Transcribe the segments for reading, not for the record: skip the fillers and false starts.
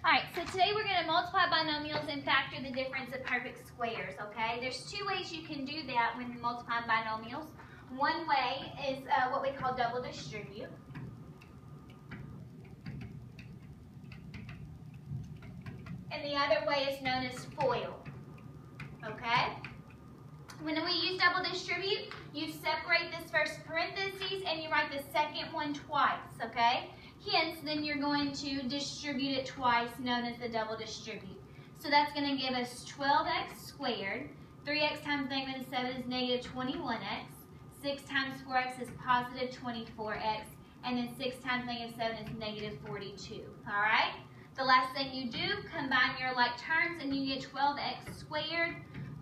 Alright, so today we're going to multiply binomials and factor the difference of perfect squares, okay? There's two ways you can do that when multiplying binomials. One way is what we call double distribute. And the other way is known as FOIL, okay? When we use double distribute, you separate this first parentheses and you write the second one twice, okay? Hence, then you're going to distribute it twice, known as the double distribute. So that's going to give us 12x squared. 3x times negative 7 is negative 21x. 6 times 4x is positive 24x. And then 6 times negative 7 is negative 42. All right? The last thing you do, combine your like terms, and you get 12x squared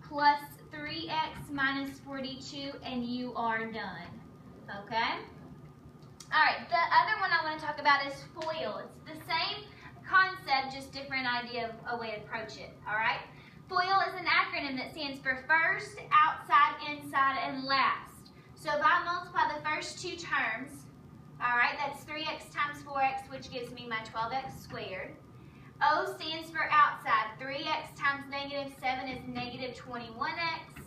plus 3x minus 42, and you are done. Okay? Alright, the other one I want to talk about is FOIL. It's the same concept, just different idea of a way to approach it. Alright? FOIL is an acronym that stands for first, outside, inside, and last. So if I multiply the first two terms, alright, that's 3x times 4x, which gives me my 12x squared. O stands for outside. 3x times negative 7 is negative 21x.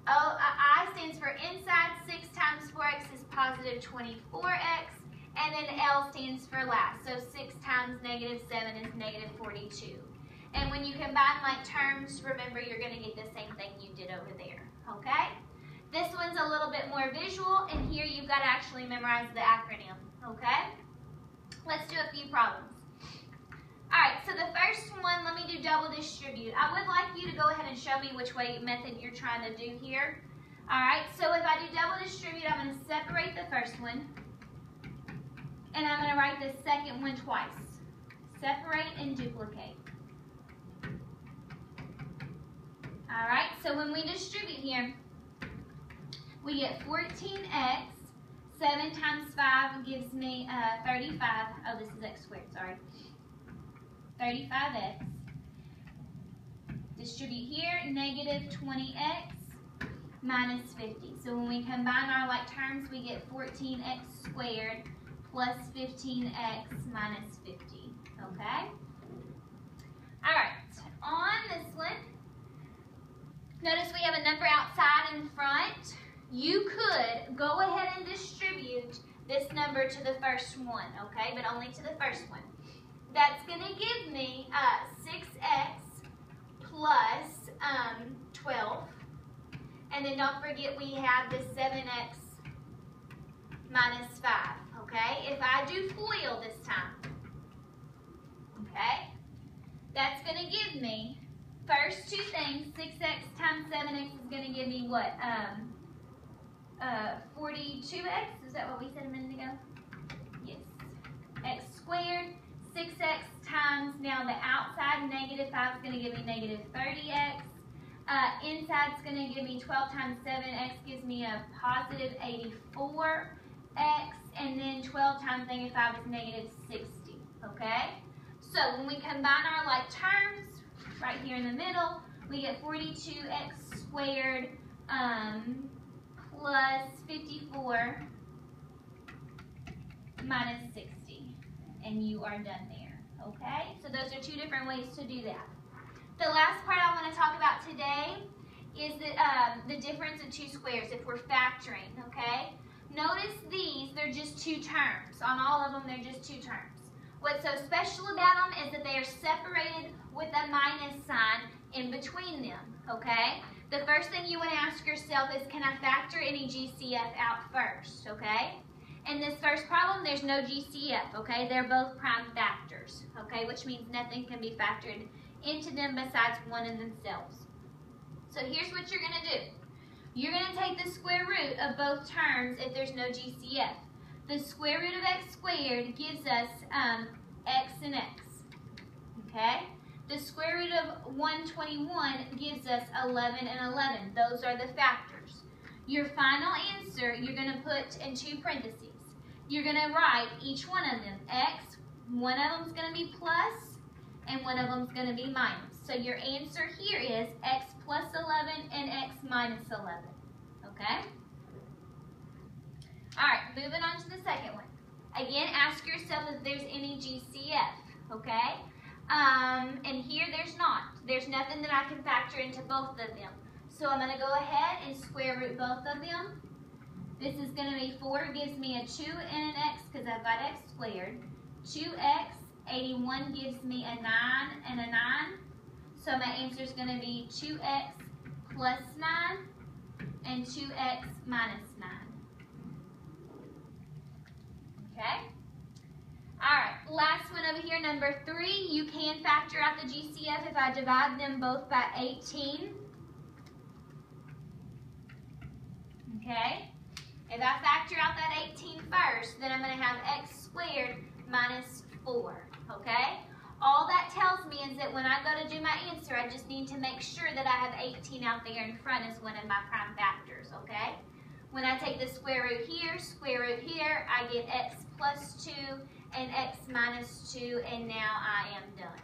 I stands for inside. 6 times 4x is positive 24x. And then L stands for last. So 6 times negative 7 is negative 42. And when you combine like terms, remember you're going to get the same thing you did over there. Okay? This one's a little bit more visual, and here you've got to actually memorize the acronym. Okay? Let's do a few problems. Alright, so the first one, let me do double distribute. I would like you to go ahead and show me which method you're trying to do here. Alright, so if I do double distribute, I'm going to separate the first one, and I'm going to write the second one twice. Separate and duplicate. Alright, so when we distribute here, we get 14x. 7 times 5 gives me 35. Oh, this is x squared, sorry. 35x. Distribute here, negative 20x minus 50. So when we combine our like terms, we get 14x squared plus 15x minus 50. Okay? Alright, on this one, notice we have a number outside and front. You could go ahead and distribute this number to the first one, okay? But only to the first one. That's going to give me 6x plus 12. And then don't forget we have the 7x minus 5, okay? If I do FOIL this time, okay, that's going to give me, first two things, 6x times 7x is going to give me what? 42x? Is that what we said a minute ago? Yes. X squared. 6x times, now the outside, negative 5 is going to give me negative 30x. Inside is going to give me 12 times 7x gives me a positive 84x. And then 12 times negative 5 is negative 60. Okay? So when we combine our like terms, right here in the middle, we get 42x squared plus 54 minus 60. And you are done there, okay? So those are two different ways to do that. The last part I want to talk about today is the difference of two squares if we're factoring, okay? Notice these, they're just two terms. On all of them, they're just two terms. What's so special about them is that they are separated with a minus sign in between them, okay? The first thing you want to ask yourself is, can I factor any GCF out first, okay? In this first problem, there's no GCF, okay? They're both prime factors, okay? Which means nothing can be factored into them besides one of themselves. So here's what you're going to do. You're going to take the square root of both terms if there's no GCF. The square root of x squared gives us x and x, okay? The square root of 121 gives us 11 and 11. Those are the factors. Your final answer, you're going to put in two parentheses. You're going to write each one of them. X, one of them is going to be plus, and one of them is going to be minus. So your answer here is x plus 11 and x minus 11. Okay? All right, moving on to the second one. Again, ask yourself if there's any GCF. okay? And here there's not. There's nothing that I can factor into both of them. So I'm going to go ahead and square root both of them. This is going to be 4, gives me a 2 and an x because I've got x squared. 2x, 81 gives me a 9 and a 9. So my answer is going to be 2x plus 9 and 2x minus 9. Okay? Alright, last one over here, number 3. You can factor out the GCF if I divide them both by 18. Okay? If I factor out that 18 first, then I'm going to have x squared minus 4. Okay? All that tells me is that when I go to do my answer, I just need to make sure that I have 18 out there in front as one of my prime factors. Okay? When I take the square root here, I get x plus 2 and x minus 2, and now I am done.